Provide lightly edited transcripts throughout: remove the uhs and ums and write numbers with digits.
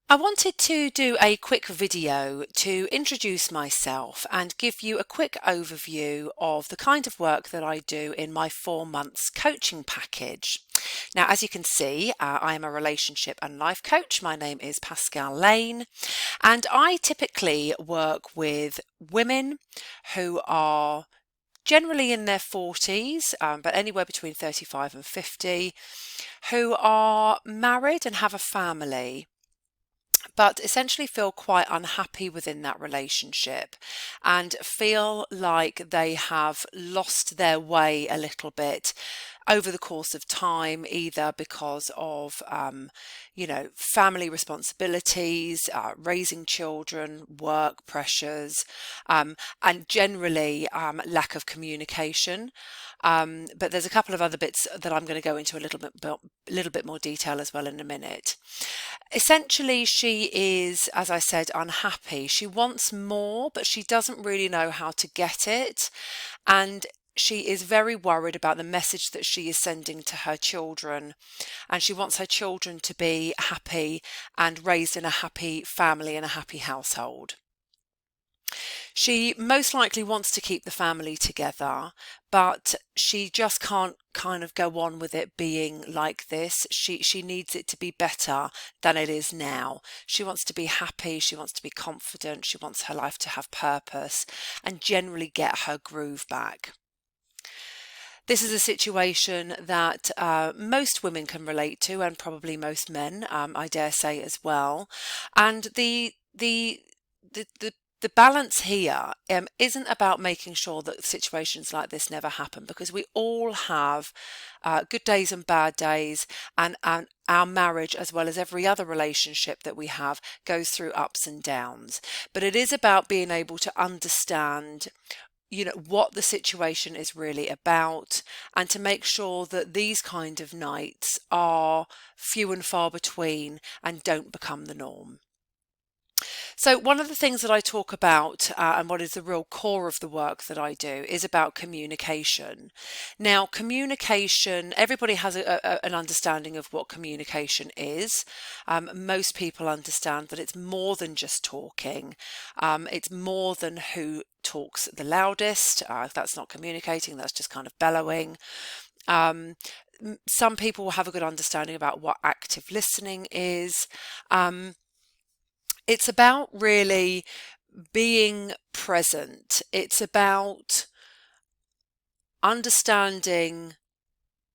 I wanted to do a quick video to introduce myself and give you a quick overview of the kind of work that I do in my 4 months coaching package. Now, as you can see, I am a relationship and life coach. My name is Pascal Lane, and I typically work with women who are generally in their 40s, but anywhere between 35 and 50, who are married and have a family, but essentially feel quite unhappy within that relationship and feel like they have lost their way a little bit over the course of time, either because of, family responsibilities, raising children, work pressures, and generally lack of communication. But there's a couple of other bits that I'm going to go into a little bit more detail as well in a minute. Essentially, she is, as I said, unhappy. She wants more, but she doesn't really know how to get it. And she is very worried about the message that she is sending to her children. And she wants her children to be happy and raised in a happy family and a happy household. She most likely wants to keep the family together, but she just can't kind of go on with it being like this. She needs it to be better than it is now. She wants to be happy, she wants to be confident, she wants her life to have purpose and generally get her groove back. This is a situation that most women can relate to, and probably most men, I dare say as well. And the balance here isn't about making sure that situations like this never happen, because we all have good days and bad days, and our marriage, as well as every other relationship that we have, goes through ups and downs. But it is about being able to understand what the situation is really about, and to make sure that these kind of nights are few and far between and don't become the norm. So one of the things that I talk about, and what is the real core of the work that I do, is about communication. Now, communication, everybody has an understanding of what communication is. Most people understand that it's more than just talking. It's more than who talks the loudest. That's not communicating, that's just kind of bellowing. Some people will have a good understanding about what active listening is. It's about really being present. It's about understanding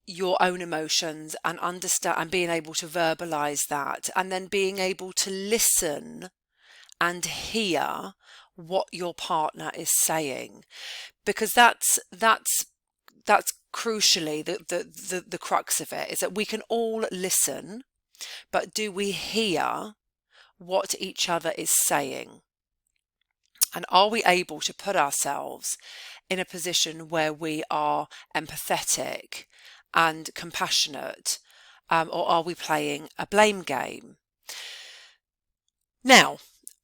your own emotions and being able to verbalize that, and then being able to listen and hear what your partner is saying, because that's crucially the crux of it, is that we can all listen, but do we hear what each other is saying? And are we able to put ourselves in a position where we are empathetic and compassionate, or are we playing a blame game? Now,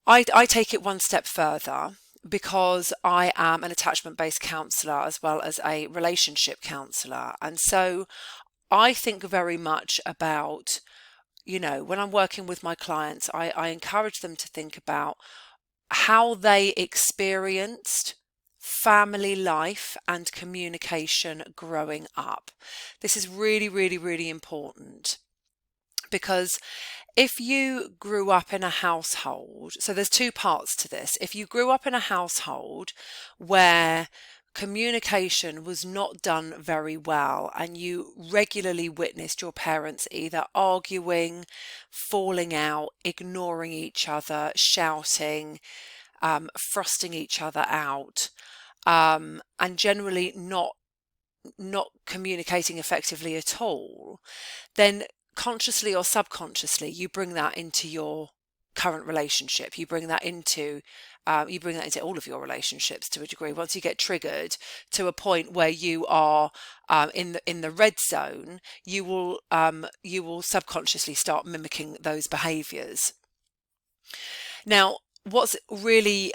I take it one step further, because I am an attachment-based counsellor as well as a relationship counsellor. And so I think very much about, when I'm working with my clients, I encourage them to think about how they experienced family life and communication growing up. This is really, really, really important, because if you grew up in a household, so there's two parts to this. If you grew up in a household where communication was not done very well, and you regularly witnessed your parents either arguing, falling out, ignoring each other, shouting, frosting each other out, and generally not communicating effectively at all, then consciously or subconsciously you bring that into your current relationship. You bring that into all of your relationships to a degree. Once you get triggered to a point where you are in the red zone, you will subconsciously start mimicking those behaviors. Now, what's really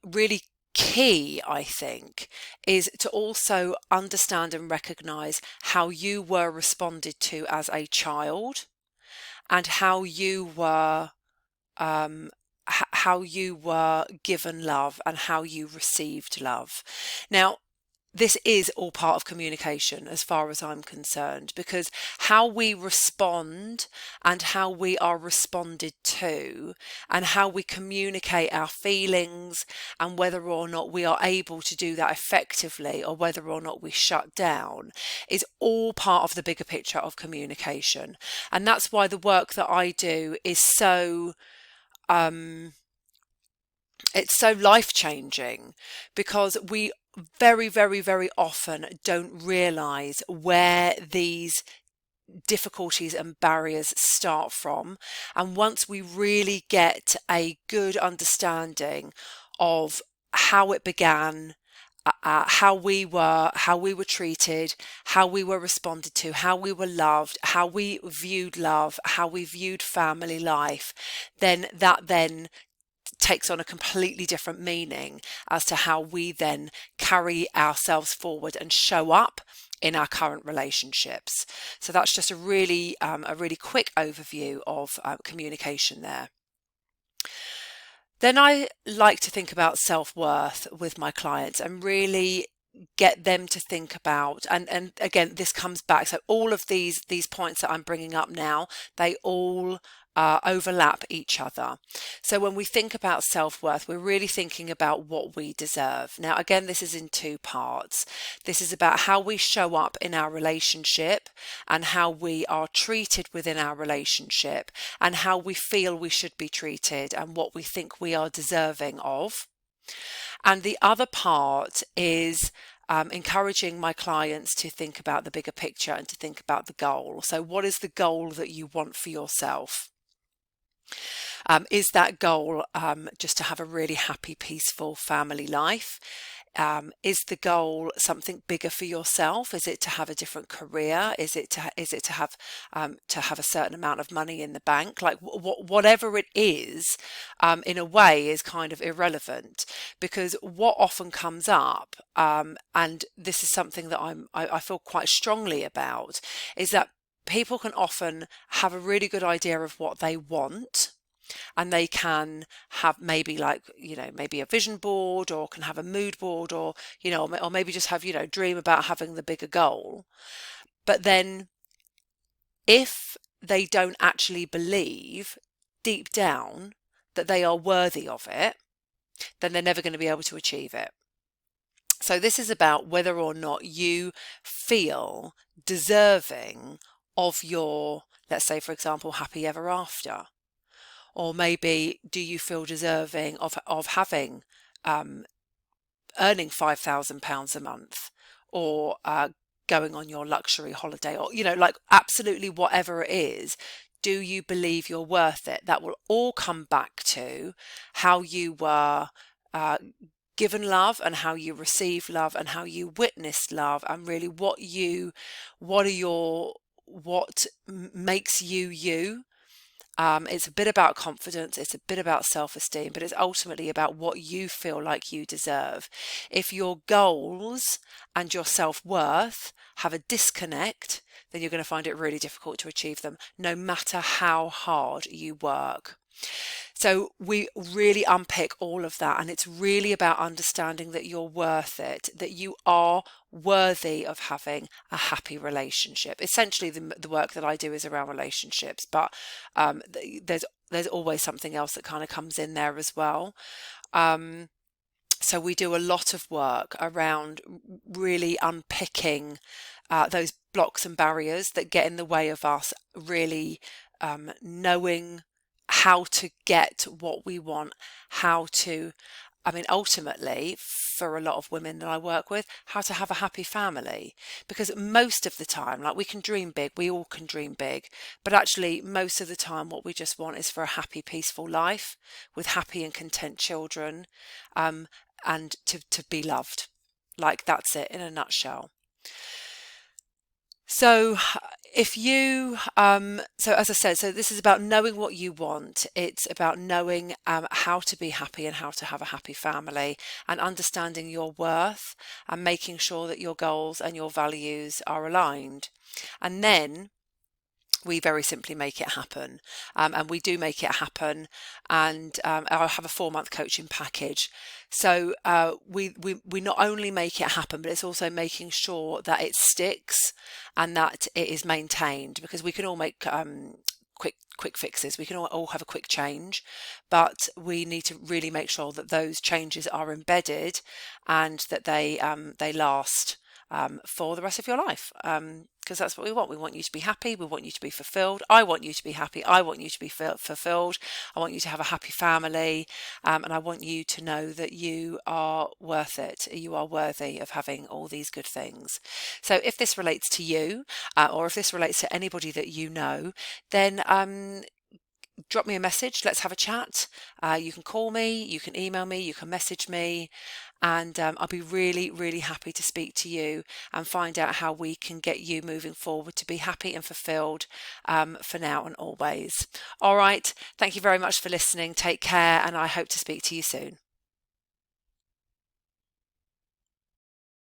really key, I think, is to also understand and recognize how you were responded to as a child, and how you were how you were given love and how you received love. Now, this is all part of communication as far as I'm concerned, because how we respond and how we are responded to and how we communicate our feelings and whether or not we are able to do that effectively or whether or not we shut down is all part of the bigger picture of communication. And that's why the work that I do is so it's so life-changing, because we very, very, very often don't realize where these difficulties and barriers start from. And once we really get a good understanding of how it began, how we were treated, how we were responded to, how we were loved, how we viewed love, how we viewed family life, then that takes on a completely different meaning as to how we then carry ourselves forward and show up in our current relationships. So that's just a really quick overview of communication there. Then I like to think about self-worth with my clients and really get them to think about, and again, this comes back, so all of these points that I'm bringing up now, they all overlap each other. So when we think about self-worth, we're really thinking about what we deserve. Now, again, this is in two parts. This is about how we show up in our relationship and how we are treated within our relationship and how we feel we should be treated and what we think we are deserving of. And the other part is encouraging my clients to think about the bigger picture and to think about the goal. So what is the goal that you want for yourself? Is that goal just to have a really happy, peaceful family life? Is the goal something bigger for yourself? Is it to have a different career? Is it to have a certain amount of money in the bank? Like whatever it is, in a way, is kind of irrelevant, because what often comes up, and this is something that I feel quite strongly about, is that people can often have a really good idea of what they want, and they can have maybe maybe a vision board, or can have a mood board, or or maybe just have dream about having the bigger goal. But then if they don't actually believe deep down that they are worthy of it, then they're never going to be able to achieve it. So this is about whether or not you feel deserving of your, let's say, for example, happy ever after. Or maybe, do you feel deserving of having earning £5,000 a month, or going on your luxury holiday, or like absolutely whatever it is? Do you believe you're worth it? That will all come back to how you were given love and how you receive love and how you witnessed love, and really what makes you you. It's a bit about confidence, it's a bit about self-esteem, but it's ultimately about what you feel like you deserve. If your goals and your self-worth have a disconnect, then you're going to find it really difficult to achieve them, no matter how hard you work. So we really unpick all of that, and it's really about understanding that you're worth it, that you are worthy of having a happy relationship. Essentially, the work that I do is around relationships, but there's always something else that kind of comes in there as well. So we do a lot of work around really unpicking those blocks and barriers that get in the way of us really knowing how to get what we want, ultimately, for a lot of women that I work with, how to have a happy family. Because most of the time, like, we can dream big, we all can dream big, but actually most of the time what we just want is for a happy, peaceful life with happy and content children, and to be loved. Like, that's it in a nutshell. So if you, so as I said, so this is about knowing what you want. It's about knowing how to be happy and how to have a happy family, and understanding your worth and making sure that your goals and your values are aligned. And then we very simply make it happen, and we do make it happen. And I'll have a 4-month coaching package. So we not only make it happen, but it's also making sure that it sticks and that it is maintained, because we can all make quick fixes. We can all have a quick change, but we need to really make sure that those changes are embedded and that they last for the rest of your life, because that's what we want. We want you to be happy. We want you to be fulfilled. I want you to be happy. I want you to be fulfilled. I want you to have a happy family, and I want you to know that you are worth it. You are worthy of having all these good things. So if this relates to you, or if this relates to anybody that you know, then drop me a message. Let's have a chat. You can call me, you can email me, you can message me, and I'll be really, really happy to speak to you and find out how we can get you moving forward to be happy and fulfilled, for now and always. All right. Thank you very much for listening. Take care, and I hope to speak to you soon.